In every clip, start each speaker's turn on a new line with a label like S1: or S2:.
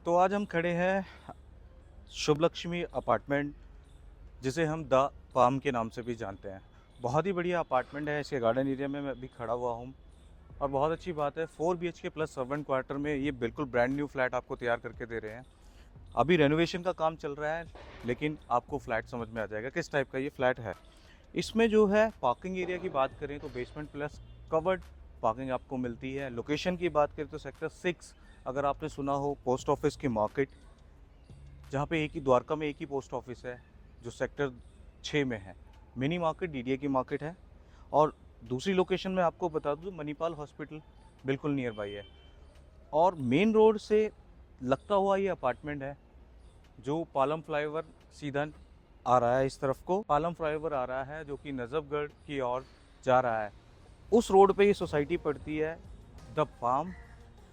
S1: तो आज हम खड़े हैं शुभ लक्ष्मी अपार्टमेंट, जिसे हम द पाम के नाम से भी जानते हैं। बहुत ही बढ़िया अपार्टमेंट है। इसके गार्डन एरिया में मैं अभी खड़ा हुआ हूँ और बहुत अच्छी बात है, 4 BHK प्लस सर्वेंट क्वार्टर में ये बिल्कुल ब्रांड न्यू फ्लैट आपको तैयार करके दे रहे हैं। अभी रेनोवेशन का काम चल रहा है, लेकिन आपको फ्लैट समझ में आ जाएगा किस टाइप का ये फ्लैट है। इसमें जो है पार्किंग एरिया की बात करें तो बेसमेंट प्लस कवर्ड पार्किंग आपको मिलती है। लोकेशन की बात करें तो सेक्टर 6, अगर आपने सुना हो, पोस्ट ऑफिस की मार्केट, जहाँ पे एक ही द्वारका में एक ही पोस्ट ऑफिस है जो सेक्टर 6 में है। मिनी मार्केट DDA की मार्केट है। और दूसरी लोकेशन में आपको बता दूँ, मणिपाल हॉस्पिटल बिल्कुल नियर बाई है। और मेन रोड से लगता हुआ ये अपार्टमेंट है, जो पालम फ्लाईओवर सीधा आ रहा है। इस तरफ को पालम फ्लाईओवर आ रहा है जो कि नजफगढ़ की ओर जा रहा है। उस रोड पे ये सोसाइटी पड़ती है, द फार्म,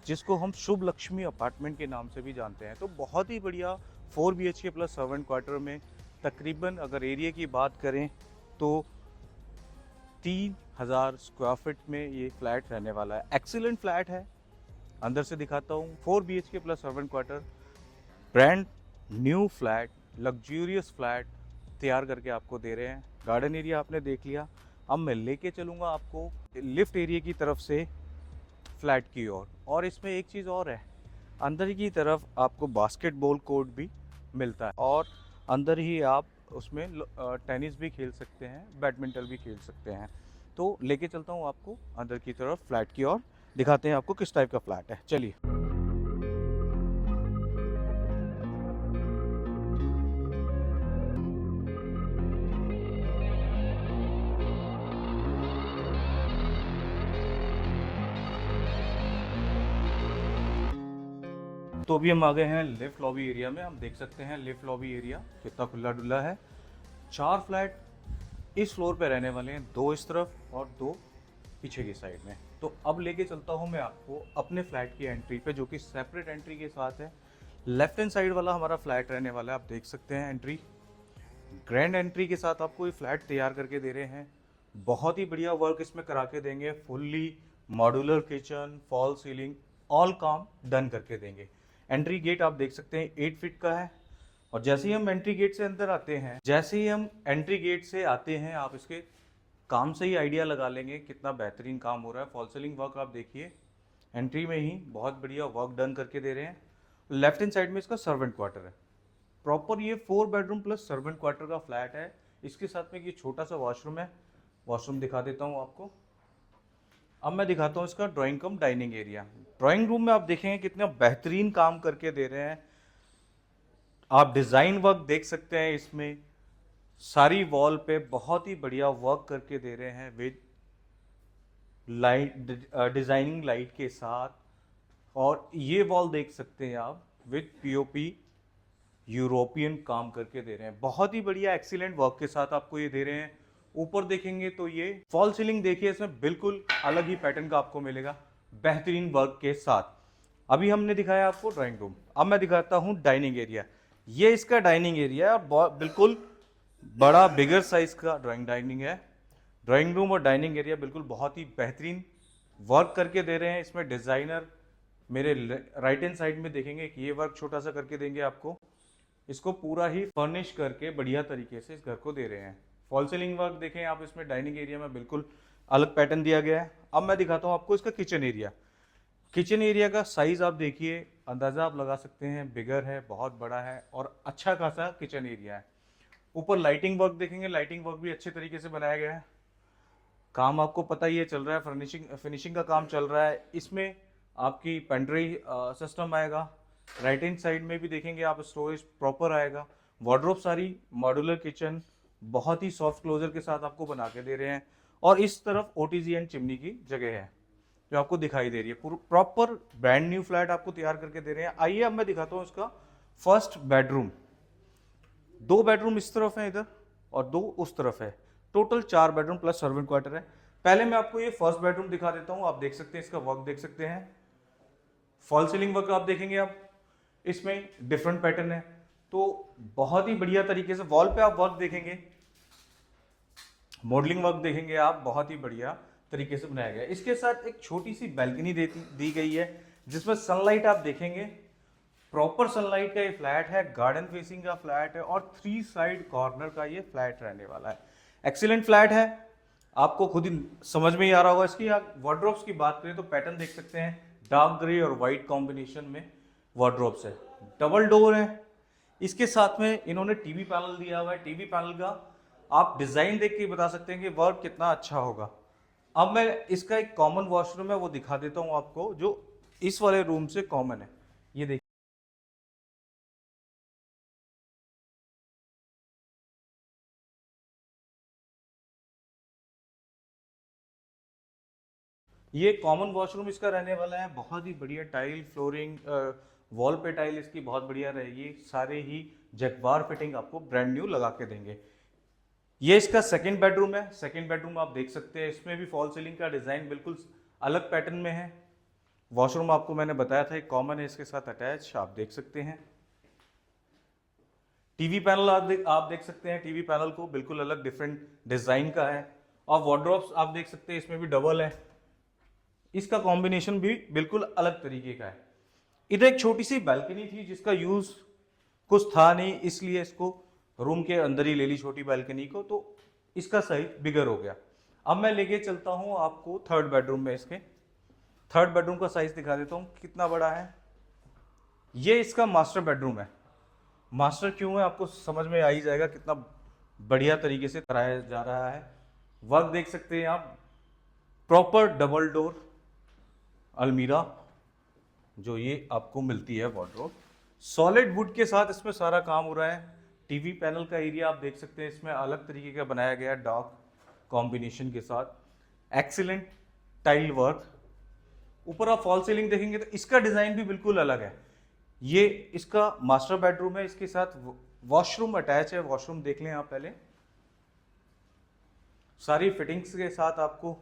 S1: जिसको हम शुभ लक्ष्मी अपार्टमेंट के नाम से भी जानते हैं। तो बहुत ही बढ़िया 4 BHK प्लस सर्वेंट क्वार्टर में तकरीबन अगर एरिया की बात करें तो 3000 स्क्वायर फीट में ये फ्लैट रहने वाला है। एक्सीलेंट फ्लैट है। अंदर से दिखाता हूँ। 4 BHK plus servant quarter, brand new flat, luxurious flat तैयार करके आपको दे रहे हैं। गार्डन एरिया आपने देख लिया। अब मैं लेके चलूँगा आपको लिफ्ट एरिया की तरफ से फ्लैट की ओर। और इसमें एक चीज़ और है, अंदर की तरफ आपको बास्केटबॉल कोर्ट भी मिलता है और अंदर ही आप उसमें टेनिस भी खेल सकते हैं, बैडमिंटन भी खेल सकते हैं। तो लेके चलता हूँ आपको अंदर की तरफ फ्लैट की ओर, दिखाते हैं आपको किस टाइप का फ्लैट है। चलिए। तो अभी हम आ गए हैं लिफ्ट लॉबी एरिया में। हम देख सकते हैं लिफ्ट लॉबी एरिया कितना खुला डुला है। 4 फ्लैट इस फ्लोर पे रहने वाले हैं, 2 इस तरफ और 2 पीछे की साइड में। तो अब लेके चलता हूँ मैं आपको अपने फ्लैट की एंट्री पे, जो कि सेपरेट एंट्री के साथ है। लेफ्ट हैंड साइड वाला हमारा फ्लैट रहने वाला है। आप देख सकते हैं एंट्री, ग्रैंड एंट्री के साथ आपको ये फ्लैट तैयार करके दे रहे हैं। बहुत ही बढ़िया वर्क इसमें करा के देंगे। Fully modular kitchen, fall ceiling, all काम डन करके देंगे। एंट्री गेट आप देख सकते हैं 8 फीट का है। और जैसे ही हम एंट्री गेट से अंदर आते हैं, जैसे ही हम एंट्री गेट से आते हैं, आप इसके काम से ही आइडिया लगा लेंगे कितना बेहतरीन काम हो रहा है। फॉल सीलिंग वर्क आप देखिए, एंट्री में ही बहुत बढ़िया वर्क डन करके दे रहे हैं। लेफ्ट हैंड साइड में इसका सर्वेंट क्वार्टर है। प्रॉपर ये 4 बेडरूम प्लस सर्वेंट क्वार्टर का फ्लैट है। इसके साथ में ये छोटा सा वॉशरूम है। वॉशरूम दिखा देता हूँ आपको। अब मैं दिखाता हूँ इसका ड्राइंग कम डाइनिंग एरिया। ड्राइंग रूम में आप देखेंगे कितना बेहतरीन काम करके दे रहे हैं। आप डिज़ाइन वर्क देख सकते हैं इसमें। सारी वॉल पे बहुत ही बढ़िया वर्क करके दे रहे हैं विद लाइट, डिजाइनिंग लाइट के साथ। और ये वॉल देख सकते हैं आप विद POP यूरोपियन काम करके दे रहे हैं। बहुत ही बढ़िया एक्सीलेंट वर्क के साथ आपको ये दे रहे हैं। ऊपर देखेंगे तो ये फॉल सीलिंग देखिए, इसमें बिल्कुल अलग ही पैटर्न का आपको मिलेगा बेहतरीन वर्क के साथ। अभी हमने दिखाया आपको ड्राइंग रूम, अब मैं दिखाता हूँ डाइनिंग एरिया। ये इसका डाइनिंग एरिया है और बिल्कुल बड़ा बिगर साइज का डाइनिंग है। ड्राइंग रूम और डाइनिंग एरिया बिल्कुल बहुत ही बेहतरीन वर्क करके दे रहे हैं। इसमें डिज़ाइनर मेरे राइट हैंड साइड में देखेंगे कि ये वर्क छोटा सा करके देंगे आपको। इसको पूरा ही फर्निश करके बढ़िया तरीके से इस घर को दे रहे हैं। फॉल सीलिंग वर्क देखें आप, इसमें डाइनिंग एरिया में बिल्कुल अलग पैटर्न दिया गया है। अब मैं दिखाता हूँ आपको इसका किचन एरिया। किचन एरिया का साइज आप देखिए, अंदाजा आप लगा सकते हैं, बिगर है, बहुत बड़ा है और अच्छा खासा किचन एरिया है। ऊपर लाइटिंग वर्क देखेंगे, लाइटिंग वर्क भी अच्छे तरीके से बनाया गया है। काम आपको पता ही है चल रहा है, फिनिशिंग का काम चल रहा है। इसमें आपकी पेंट्री सिस्टम आएगा। राइट हैंड साइड में भी देखेंगे आप, स्टोरेज प्रॉपर आएगा। वार्डरोब सारी मॉड्यूलर किचन बहुत ही सॉफ्ट क्लोजर के साथ आपको बना के दे रहे हैं। और इस तरफ OTG एंड चिमनी की जगह है जो आपको दिखाई दे रही है। प्रॉपर ब्रांड न्यू फ्लैट आपको तैयार करके दे रहे हैं। आइए अब मैं दिखाता हूँ इसका फर्स्ट बेडरूम। 2 बेडरूम इस तरफ है इधर और 2 उस तरफ है। Total 4 bedroom plus servant quarter है। पहले मैं आपको ये फर्स्ट बेडरूम दिखा देता हूँ। आप देख सकते हैं इसका वर्क देख सकते हैं। फॉल सीलिंग वर्क आप देखेंगे, आप इसमें डिफरेंट पैटर्न है। तो बहुत ही बढ़िया तरीके से वॉल पे आप वर्क देखेंगे, मॉडलिंग वर्क देखेंगे आप, बहुत ही बढ़िया तरीके से बनाया गया है। इसके साथ एक छोटी सी बैल्कनी दी गई है, जिसमें सनलाइट आप देखेंगे प्रॉपर सनलाइट का ये फ्लैट है, गार्डन फेसिंग का फ्लैट है और 3 साइड कॉर्नर का ये फ्लैट रहने वाला है। एक्सीलेंट फ्लैट है, आपको खुद ही समझ में ही आ रहा होगा। इसकी आप वार्डरोब्स की बात करें तो पैटर्न देख सकते हैं, डार्क ग्रे और वाइट कॉम्बिनेशन में वार्डरोब्स है। डबल डोर है, इसके साथ में इन्होंने टीवी पैनल दिया हुआ है। टीवी पैनल का आप डिजाइन देख के बता सकते हैं कि वर्क कितना अच्छा होगा। अब मैं इसका एक कॉमन वॉशरूम है वो दिखा देता हूँ आपको, जो इस वाले रूम से कॉमन है। ये देखिए, ये कॉमन वॉशरूम इसका रहने वाला है। बहुत ही बढ़िया टाइल फ्लोरिंग, वॉल पे टाइल इसकी बहुत बढ़िया रहेगी। सारे ही जगवार फिटिंग आपको ब्रांड न्यू लगा के देंगे। ये इसका सेकंड बेडरूम है। सेकंड बेडरूम आप देख सकते हैं, इसमें भी फॉल सीलिंग का डिजाइन बिल्कुल अलग पैटर्न में है। वॉशरूम आपको मैंने बताया था एक कॉमन है इसके साथ अटैच, आप देख सकते हैं। टीवी पैनल आप देख सकते हैं, टीवी पैनल को बिल्कुल अलग डिफरेंट डिजाइन का है। और वार्डरोब्स आप देख सकते हैं, इसमें भी डबल है। इसका कॉम्बिनेशन भी बिल्कुल अलग तरीके का है। इधर एक छोटी सी बैल्कनी थी जिसका यूज कुछ था नहीं, इसलिए इसको रूम के अंदर ही ले ली छोटी बैल्कनी को, तो इसका साइज बिगर हो गया। अब मैं लेके चलता हूं आपको थर्ड बेडरूम में। इसके थर्ड बेडरूम का साइज दिखा देता हूं कितना बड़ा है। ये इसका मास्टर बेडरूम है। मास्टर क्यों है आपको समझ में आ ही जाएगा, कितना बढ़िया तरीके से कराया जा रहा है। वर्क देख सकते हैं आप, प्रॉपर डबल डोर अलमीरा जो ये आपको मिलती है वार्डरोब, सॉलिड वुड के साथ इसमें सारा काम हो रहा है। टीवी पैनल का एरिया आप देख सकते हैं, इसमें अलग तरीके का बनाया गया है डार्क कॉम्बिनेशन के साथ। Excellent tile work. ऊपर आप फॉल सीलिंग देखेंगे तो इसका डिजाइन भी बिल्कुल अलग है। ये इसका मास्टर बेडरूम है, इसके साथ वॉशरूम अटैच है। वॉशरूम देख लें आप पहले, सारी फिटिंग्स के साथ आपको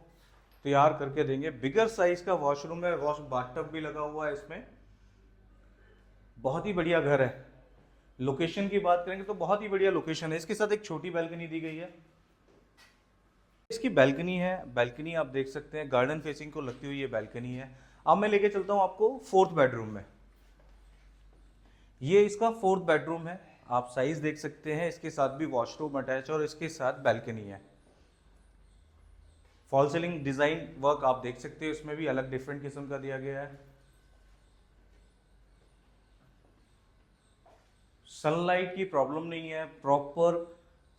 S1: तैयार करके देंगे। बिगर साइज का वॉशरूम है, वॉश बाथटब भी लगा हुआ है इसमें। बहुत ही बढ़िया घर है। लोकेशन की बात करेंगे तो बहुत ही बढ़िया लोकेशन है। इसके साथ एक छोटी बैल्कनी दी गई है। इसकी बैल्कनी है, बैल्कनी आप देख सकते हैं गार्डन फेसिंग को लगती हुई ये बैल्कनी है। अब मैं लेके चलता हूं आपको फोर्थ बेडरूम में। ये इसका फोर्थ बेडरूम है, आप साइज देख सकते हैं। इसके साथ भी वॉशरूम अटैच और इसके साथ बैल्कनी है। फॉल सीलिंग डिजाइन वर्क आप देख सकते हैं, इसमें भी अलग डिफरेंट किस्म का दिया गया है। सनलाइट की प्रॉब्लम नहीं है, प्रॉपर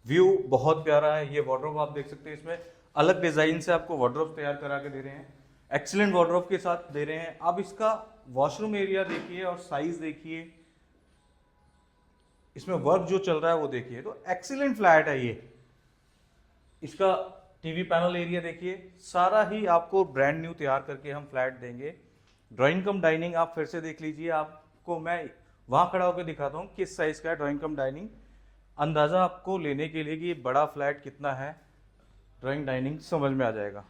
S1: व्यू बहुत प्यारा है। ये वार्डरोब आप देख सकते हैं, इसमें अलग डिजाइन से आपको वार्डरोब तैयार करा के दे रहे हैं। एक्सीलेंट वार्डरोब के साथ दे रहे हैं। अब इसका वॉशरूम एरिया देखिए और साइज देखिए, इसमें वर्क जो चल रहा है वो देखिए, तो एक्सीलेंट फ्लैट है ये। इसका टीवी पैनल एरिया देखिए, सारा ही आपको ब्रांड न्यू तैयार करके हम फ्लैट देंगे। ड्राइंग कम डाइनिंग आप फिर से देख लीजिए, आपको मैं वहां खड़ा होकर दिखाता हूँ किस साइज का है ड्राइंग कम डाइनिंग, अंदाजा आपको लेने के लिए कि ये बड़ा फ्लैट कितना है, ड्राइंग डाइनिंग समझ में आ जाएगा।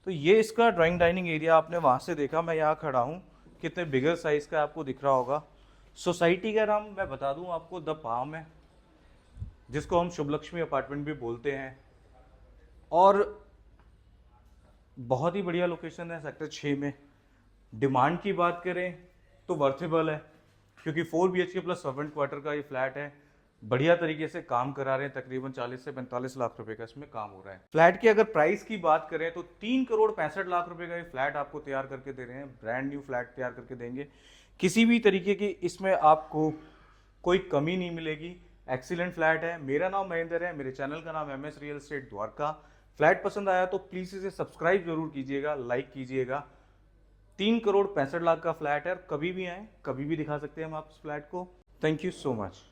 S1: तो ये इसका ड्राइंग डाइनिंग एरिया आपने वहां से देखा, मैं यहाँ खड़ा हूँ, कितने बिगर साइज का आपको दिख रहा होगा। सोसाइटी का नाम मैं बता दूं आपको, द पाम है, जिसको हम शुभ लक्ष्मी अपार्टमेंट भी बोलते हैं। और बहुत ही बढ़िया लोकेशन है सेक्टर 6 में। डिमांड की बात करें तो वर्थेबल है, क्योंकि 4 BHK प्लस सर्वेंट क्वार्टर का ये फ्लैट है। बढ़िया तरीके से काम करा रहे हैं, तकरीबन 40 से 45 लाख रुपए का इसमें काम हो रहा है। फ्लैट की अगर प्राइस की बात करें तो 3,65,00,000 रुपए का ये फ्लैट आपको तैयार करके दे रहे हैं। ब्रांड न्यू फ्लैट तैयार करके देंगे, किसी भी तरीके की इसमें आपको कोई कमी नहीं मिलेगी। एक्सीलेंट फ्लैट है। मेरा नाम महेंद्र है, मेरे चैनल का नाम MS real estate Dwarka. Flat पसंद आया तो प्लीज इसे सब्सक्राइब जरूर कीजिएगा, लाइक कीजिएगा। 3,65,00,000 का फ्लैट है, कभी भी आए कभी भी दिखा सकते हैं हम आप इस फ्लैट को। Thank you so much.